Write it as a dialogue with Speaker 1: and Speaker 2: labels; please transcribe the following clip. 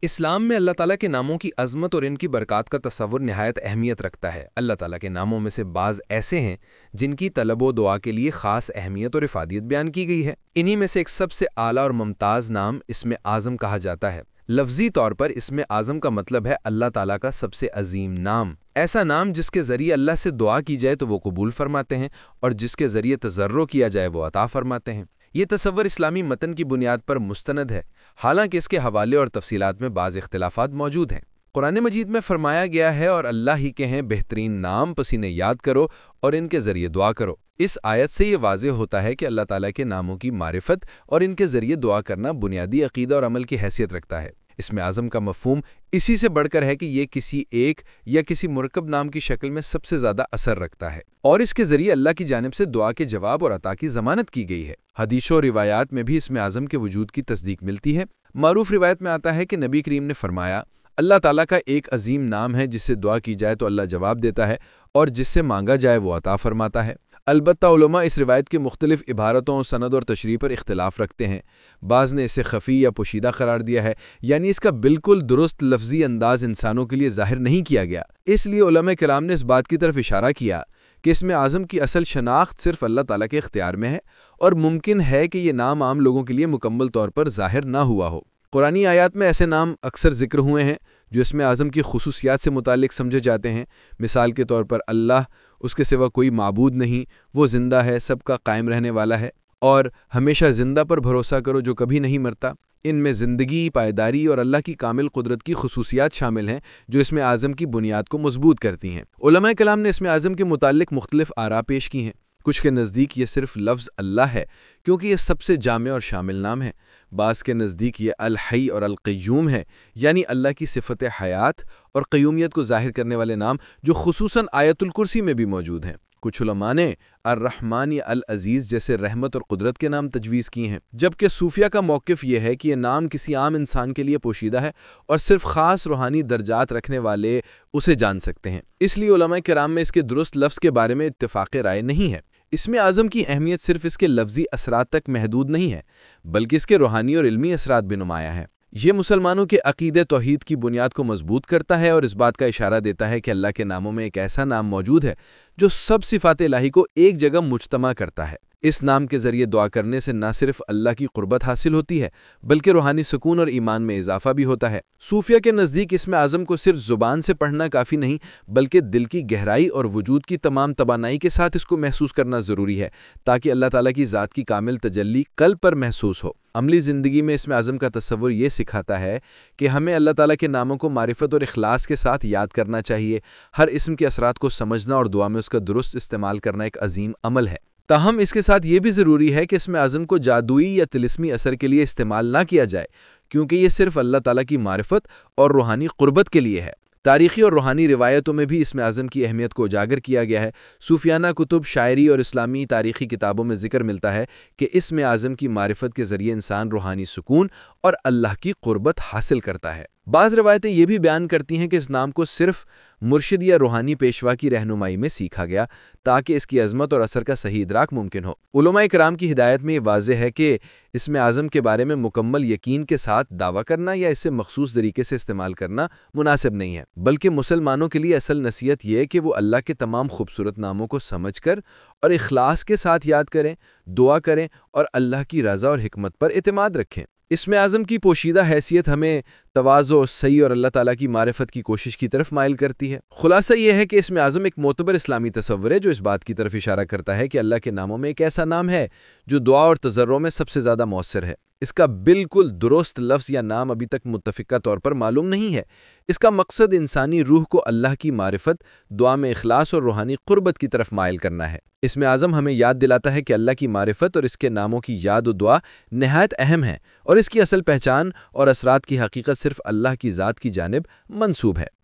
Speaker 1: اسلام میں اللہ تعالیٰ کے ناموں کی عظمت اور ان کی برکات کا تصور نہایت اہمیت رکھتا ہے۔ اللہ تعالیٰ کے ناموں میں سے بعض ایسے ہیں جن کی طلب و دعا کے لیے خاص اہمیت اور افادیت بیان کی گئی ہے۔ انہی میں سے ایک سب سے اعلیٰ اور ممتاز نام اسم اعظم کہا جاتا ہے۔ لفظی طور پر اسم اعظم کا مطلب ہے اللہ تعالیٰ کا سب سے عظیم نام، ایسا نام جس کے ذریعے اللہ سے دعا کی جائے تو وہ قبول فرماتے ہیں اور جس کے ذریعے تضرع کیا جائے وہ عطا فرماتے ہیں۔ یہ تصور اسلامی متن کی بنیاد پر مستند ہے، حالانکہ اس کے حوالے اور تفصیلات میں بعض اختلافات موجود ہیں۔ قرآن مجید میں فرمایا گیا ہے اور اللہ ہی کے ہیں بہترین نام، پس انہیں یاد کرو اور ان کے ذریعے دعا کرو۔ اس آیت سے یہ واضح ہوتا ہے کہ اللہ تعالیٰ کے ناموں کی معرفت اور ان کے ذریعے دعا کرنا بنیادی عقیدہ اور عمل کی حیثیت رکھتا ہے۔ اسم اعظم کا مفہوم اسی سے بڑھ کر ہے کہ یہ کسی ایک یا کسی مرکب نام کی شکل میں سب سے زیادہ اثر رکھتا ہے اور اس کے ذریعے اللہ کی جانب سے دعا کے جواب اور عطا کی ضمانت کی گئی ہے۔ حدیثوں اور روایات میں بھی اسم اعظم کے وجود کی تصدیق ملتی ہے۔ معروف روایت میں آتا ہے کہ نبی کریم نے فرمایا، اللہ تعالیٰ کا ایک عظیم نام ہے جس سے دعا کی جائے تو اللہ جواب دیتا ہے اور جس سے مانگا جائے وہ عطا فرماتا ہے۔ البتہ علماء اس روایت کی مختلف عبارتوں، سند اور تشریح پر اختلاف رکھتے ہیں۔ بعض نے اسے خفی یا پوشیدہ قرار دیا ہے، یعنی اس کا بالکل درست لفظی انداز انسانوں کے لیے ظاہر نہیں کیا گیا۔ اس لیے علماء کرام نے اس بات کی طرف اشارہ کیا کہ اسم اعظم کی اصل شناخت صرف اللہ تعالیٰ کے اختیار میں ہے اور ممکن ہے کہ یہ نام عام لوگوں کے لیے مکمل طور پر ظاہر نہ ہوا ہو۔ قرآنی آیات میں ایسے نام اکثر ذکر ہوئے ہیں جو اسم اعظم کی خصوصیات سے متعلق سمجھے جاتے ہیں۔ مثال کے طور پر اللہ، اس کے سوا کوئی معبود نہیں، وہ زندہ ہے، سب کا قائم رہنے والا ہے، اور ہمیشہ زندہ پر بھروسہ کرو جو کبھی نہیں مرتا۔ ان میں زندگی، پائیداری اور اللہ کی کامل قدرت کی خصوصیات شامل ہیں جو اسم اعظم کی بنیاد کو مضبوط کرتی ہیں۔ علماء کلام نے اسم اعظم کے متعلق مختلف آراء پیش کی ہیں۔ کچھ کے نزدیک یہ صرف لفظ اللہ ہے کیونکہ یہ سب سے جامع اور شامل نام ہے۔ بعض کے نزدیک یہ الحی اور القیوم ہے، یعنی اللہ کی صفت حیات اور قیومیت کو ظاہر کرنے والے نام جو خصوصاً آیت الکرسی میں بھی موجود ہیں۔ کچھ علماء نے الرحمن یا العزیز جیسے رحمت اور قدرت کے نام تجویز کی ہیں، جبکہ صوفیہ کا موقف یہ ہے کہ یہ نام کسی عام انسان کے لیے پوشیدہ ہے اور صرف خاص روحانی درجات رکھنے والے اسے جان سکتے ہیں۔ اس لیے علماء کرام میں اس کے درست لفظ کے بارے میں اتفاق رائے نہیں ہے۔ اسم اعظم کی اہمیت صرف اس کے لفظی اثرات تک محدود نہیں ہے، بلکہ اس کے روحانی اور علمی اثرات بھی نمایاں ہیں۔ یہ مسلمانوں کے عقیدے توحید کی بنیاد کو مضبوط کرتا ہے اور اس بات کا اشارہ دیتا ہے کہ اللہ کے ناموں میں ایک ایسا نام موجود ہے جو سب صفات الہی کو ایک جگہ مجتمع کرتا ہے۔ اس نام کے ذریعے دعا کرنے سے نہ صرف اللہ کی قربت حاصل ہوتی ہے بلکہ روحانی سکون اور ایمان میں اضافہ بھی ہوتا ہے۔ صوفیہ کے نزدیک اسم اعظم کو صرف زبان سے پڑھنا کافی نہیں بلکہ دل کی گہرائی اور وجود کی تمام توانائی کے ساتھ اس کو محسوس کرنا ضروری ہے تاکہ اللہ تعالیٰ کی ذات کی کامل تجلی قلب پر محسوس ہو۔ عملی زندگی میں اسم اعظم کا تصور یہ سکھاتا ہے کہ ہمیں اللہ تعالیٰ کے ناموں کو معرفت اور اخلاص کے ساتھ یاد کرنا چاہیے۔ ہر اسم کے اثرات کو سمجھنا اور دعا میں اس کا درست استعمال کرنا ایک عظیم عمل ہے۔ تاہم اس کے ساتھ یہ بھی ضروری ہے کہ اسم اعظم کو جادوئی یا طلسمی اثر کے لیے استعمال نہ کیا جائے، کیونکہ یہ صرف اللہ تعالیٰ کی معرفت اور روحانی قربت کے لیے ہے۔ تاریخی اور روحانی روایتوں میں بھی اسم اعظم کی اہمیت کو اجاگر کیا گیا ہے۔ صوفیانہ کتب، شاعری اور اسلامی تاریخی کتابوں میں ذکر ملتا ہے کہ اسم اعظم کی معرفت کے ذریعے انسان روحانی سکون اور اللہ کی قربت حاصل کرتا ہے۔ بعض روایتیں یہ بھی بیان کرتی ہیں کہ اس نام کو صرف مرشد یا روحانی پیشوا کی رہنمائی میں سیکھا گیا تاکہ اس کی عظمت اور اثر کا صحیح ادراک ممکن ہو۔ علماء کرام کی ہدایت میں یہ واضح ہے کہ اسم اعظم کے بارے میں مکمل یقین کے ساتھ دعویٰ کرنا یا اسے مخصوص طریقے سے استعمال کرنا مناسب نہیں ہے، بلکہ مسلمانوں کے لیے اصل نصیحت یہ ہے کہ وہ اللہ کے تمام خوبصورت ناموں کو سمجھ کر اور اخلاص کے ساتھ یاد کریں، دعا کریں اور اللہ کی رضا اور حکمت پر اعتماد رکھیں۔ اسم اعظم کی پوشیدہ حیثیت ہمیں تواضع، صحیح اور اللہ تعالیٰ کی معرفت کی کوشش کی طرف مائل کرتی ہے۔ خلاصہ یہ ہے کہ اسم اعظم ایک معتبر اسلامی تصور ہے جو اس بات کی طرف اشارہ کرتا ہے کہ اللہ کے ناموں میں ایک ایسا نام ہے جو دعا اور تضرع میں سب سے زیادہ مؤثر ہے۔ اس کا بالکل درست لفظ یا نام ابھی تک متفقہ طور پر معلوم نہیں ہے۔ اس کا مقصد انسانی روح کو اللہ کی معرفت، دعا میں اخلاص اور روحانی قربت کی طرف مائل کرنا ہے۔ اسم اعظم ہمیں یاد دلاتا ہے کہ اللہ کی معرفت اور اس کے ناموں کی یاد و دعا نہایت اہم ہے اور اس کی اصل پہچان اور اثرات کی حقیقت صرف اللہ کی ذات کی جانب منسوب ہے۔